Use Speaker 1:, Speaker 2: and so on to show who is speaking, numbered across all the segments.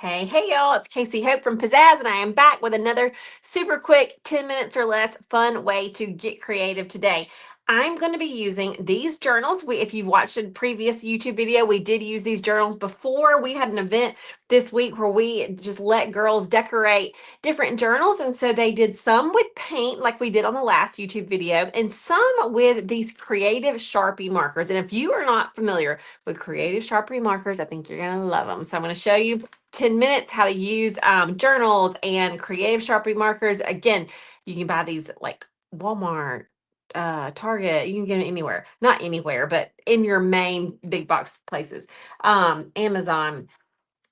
Speaker 1: Hey y'all, it's Casey Hope from Pizzazz, and I am back with another super quick 10 minutes or less fun way to get creative today. I'm going to be using these journals. If you've watched a previous YouTube video, we did use these journals before. We had an event this week where we just let girls decorate different journals, and so they did some with paint like we did on the last YouTube video, and some with these creative Sharpie markers. And if you are not familiar with creative Sharpie markers, I think you're going to love them. So I'm going to show you 10 minutes how to use journals and creative Sharpie markers. Again, you can buy these like Walmart, Target, you can get them anywhere. Not anywhere, but in your main big box places. Amazon.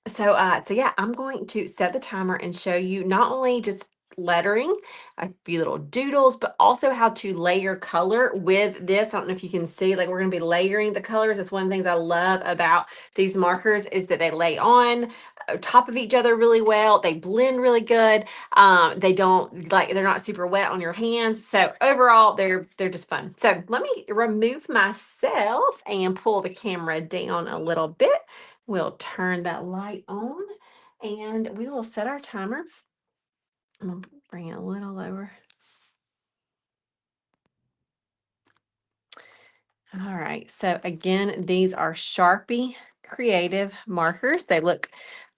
Speaker 1: So yeah, I'm going to set the timer and show you not only just lettering, a few little doodles, but also how to layer color with this. I don't know if you can see, like we're going to be layering the colors. That's one of the things I love about these markers is that they lay on top of each other really well. They blend really good. They don't like, they're not super wet on your hands. So overall, they're just fun. So let me remove myself and pull the camera down a little bit. We'll turn that light on and we will set our timer. I'm gonna bring it a little lower. All right, so again, these are Sharpie creative markers. They look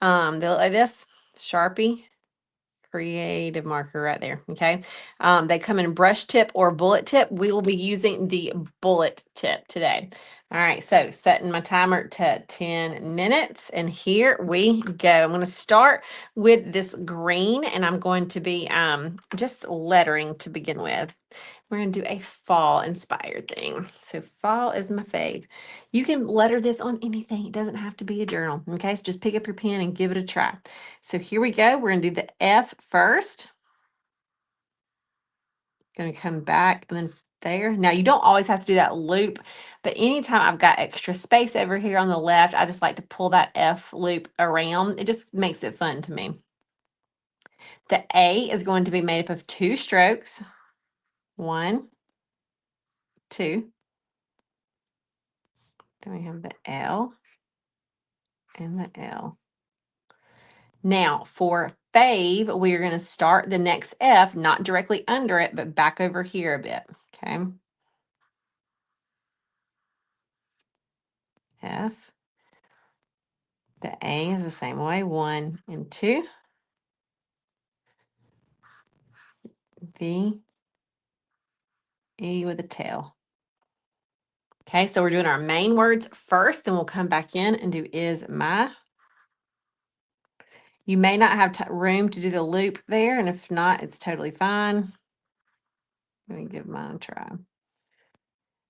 Speaker 1: like this, Sharpie creative marker right there. Okay. They come in brush tip or bullet tip. We will be using the bullet tip today. All right. So setting my timer to 10 minutes and here we go. I'm going to start with this green and I'm going to be just lettering to begin with. We're going to do a fall inspired thing. So fall is my fave. You can letter this on anything. It doesn't have to be a journal. Okay. So just pick up your pen and give it a try. So here we go. We're going to do the F first. Going to come back and then there. Now you don't always have to do that loop, but anytime I've got extra space over here on the left, I just like to pull that F loop around. It just makes it fun to me. The A is going to be made up of 2 strokes. 1, 2. Then we have the L and the L. Now for fave, we are going to start the next F, not directly under it, but back over here a bit. Okay. F. The A is the same way, 1 and 2. V, E with a tail. Okay, so we're doing our main words first, then we'll come back in and do is my. You may not have room to do the loop there, and if not, it's totally fine. Let me give mine a try.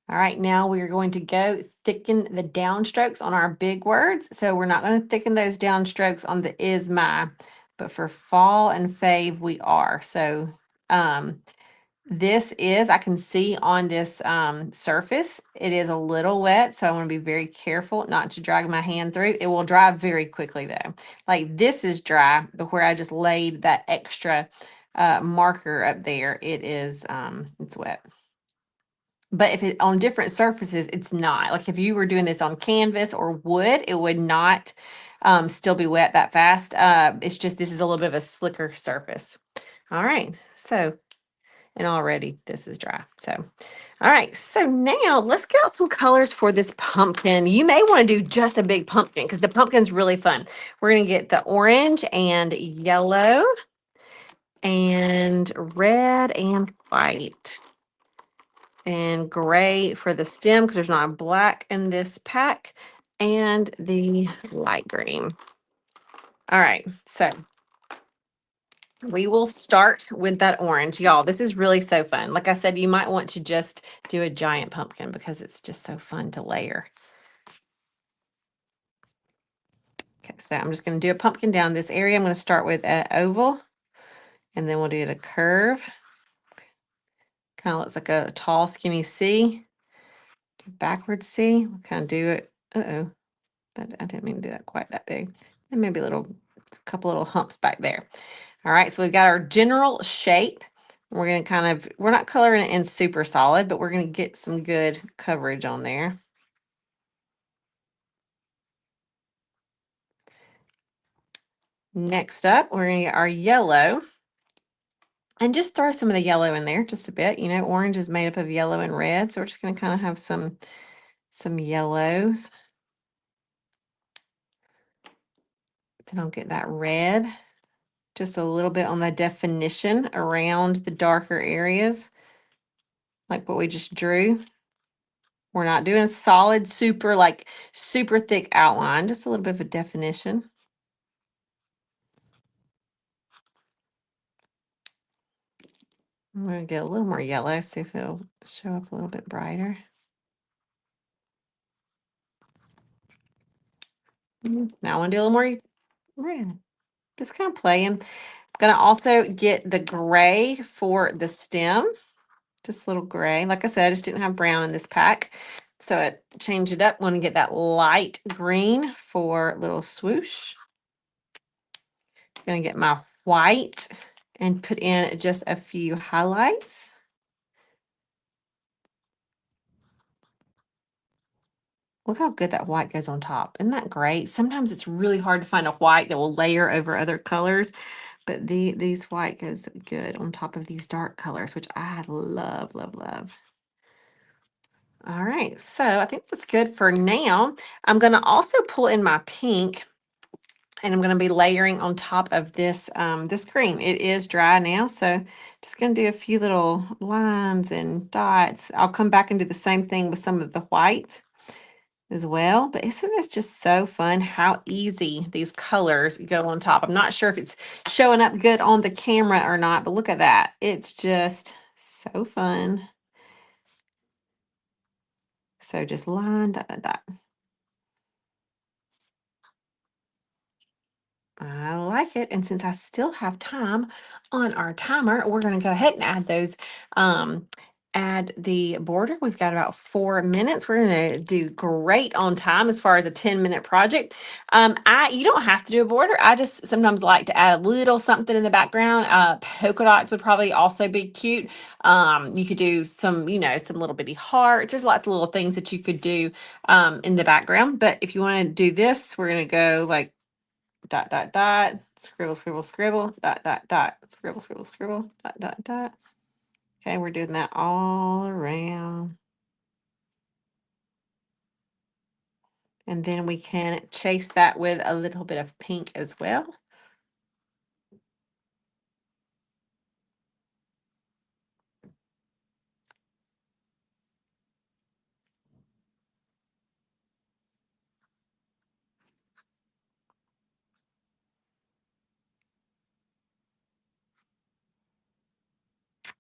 Speaker 1: All right, now we're going to go thicken the downstrokes on our big words. So we're not going to thicken those downstrokes on the is my, but for fall and fave, we are. So this is, I can see on this surface, it is a little wet. So I want to be very careful not to drag my hand through. It will dry very quickly though. Like this is dry, but where I just laid that extra marker up there, it is, it's wet. But if it on different surfaces, it's not. Like if you were doing this on canvas or wood, it would not still be wet that fast. It's just this is a little bit of a slicker surface. All right, so, and already this is dry. So, all right, so now let's get out some colors for this pumpkin. You may want to do just a big pumpkin because the pumpkin's really fun. We're going to get the orange and yellow and red and white. And gray for the stem because there's not a black in this pack, and the light green. All right, so we will start with that orange. Y'all, this is really so fun. Like I said, you might want to just do a giant pumpkin because it's just so fun to layer. Okay, so I'm just going to do a pumpkin down this area. I'm going to start with an oval, and then we'll do a curve. Kind of looks like a tall, skinny C. Backwards C. We'll kind of do it. Uh-oh. I didn't mean to do that quite that big. And maybe a couple little humps back there. All right, so we've got our general shape. We're going to kind of, we're not coloring it in super solid, but we're going to get some good coverage on there. Next up, we're going to get our yellow. And just throw some of the yellow in there just a bit. You know, orange is made up of yellow and red, so we're just going to kind of have some yellows. Then I'll get that red. Just a little bit on the definition around the darker areas, like what we just drew. We're not doing solid, super thick outline, just a little bit of a definition. I'm going to get a little more yellow, see if it'll show up a little bit brighter. Now I want to do a little more red. Just kind of playing. I'm going to also get the gray for the stem. Just a little gray. Like I said, I just didn't have brown in this pack. So I changed it up. Want to get that light green for little swoosh. Going to get my white and put in just a few highlights. Look how good that white goes on top. Isn't that great? Sometimes it's really hard to find a white that will layer over other colors, but these white goes good on top of these dark colors, which I love, love, love. All right, so I think that's good for now. I'm going to also pull in my pink, and I'm going to be layering on top of this this green. It is dry now, so just going to do a few little lines and dots. I'll come back and do the same thing with some of the white as well. But isn't this just so fun how easy these colors go on top? I'm not sure if it's showing up good on the camera or not, but look at that. It's just so fun. So just line, dot, dot, dot. I like it. And since I still have time on our timer, we're going to go ahead and add those, add the border. We've got about 4 minutes. We're going to do great on time as far as a 10-minute project. You don't have to do a border. I just sometimes like to add a little something in the background. Polka dots would probably also be cute. You could do some, some little bitty hearts. There's lots of little things that you could do in the background. But if you want to do this, we're going to go like dot, dot, dot, scribble, scribble, scribble, dot, dot, dot, scribble, scribble, scribble, dot, dot, dot. Okay, we're doing that all around. And then we can chase that with a little bit of pink as well.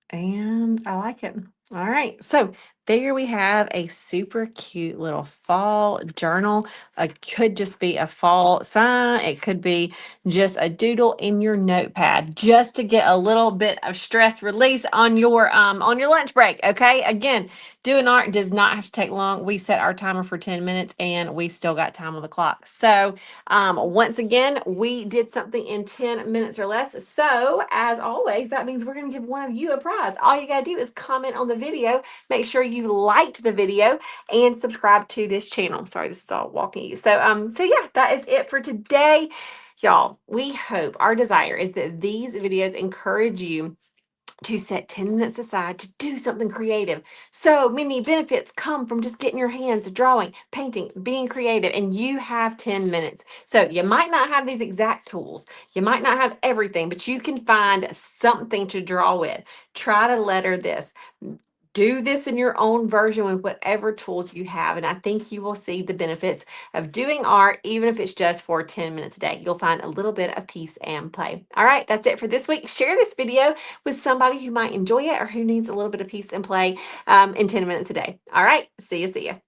Speaker 1: And I like it. All right, so there we have a super cute little fall journal. It could just be a fall sign. It could be just a doodle in your notepad, just to get a little bit of stress release on your lunch break. Okay, again, doing art does not have to take long. We set our timer for 10 minutes, and we still got time on the clock. So once again, we did something in 10 minutes or less. So as always, that means we're going to give one of you a prize. All you got to do is comment on the video, make sure you liked the video, and subscribe to this channel. Sorry, this is all walking. So yeah, that is it for today. Y'all, we hope, our desire is that these videos encourage you to set 10 minutes aside to do something creative. So many benefits come from just getting your hands drawing, painting, being creative, and you have 10 minutes. So you might not have these exact tools. You might not have everything, but you can find something to draw with. Try to letter this. Do this in your own version with whatever tools you have. And I think you will see the benefits of doing art, even if it's just for 10 minutes a day. You'll find a little bit of peace and play. All right, that's it for this week. Share this video with somebody who might enjoy it or who needs a little bit of peace and play in 10 minutes a day. All right, see you.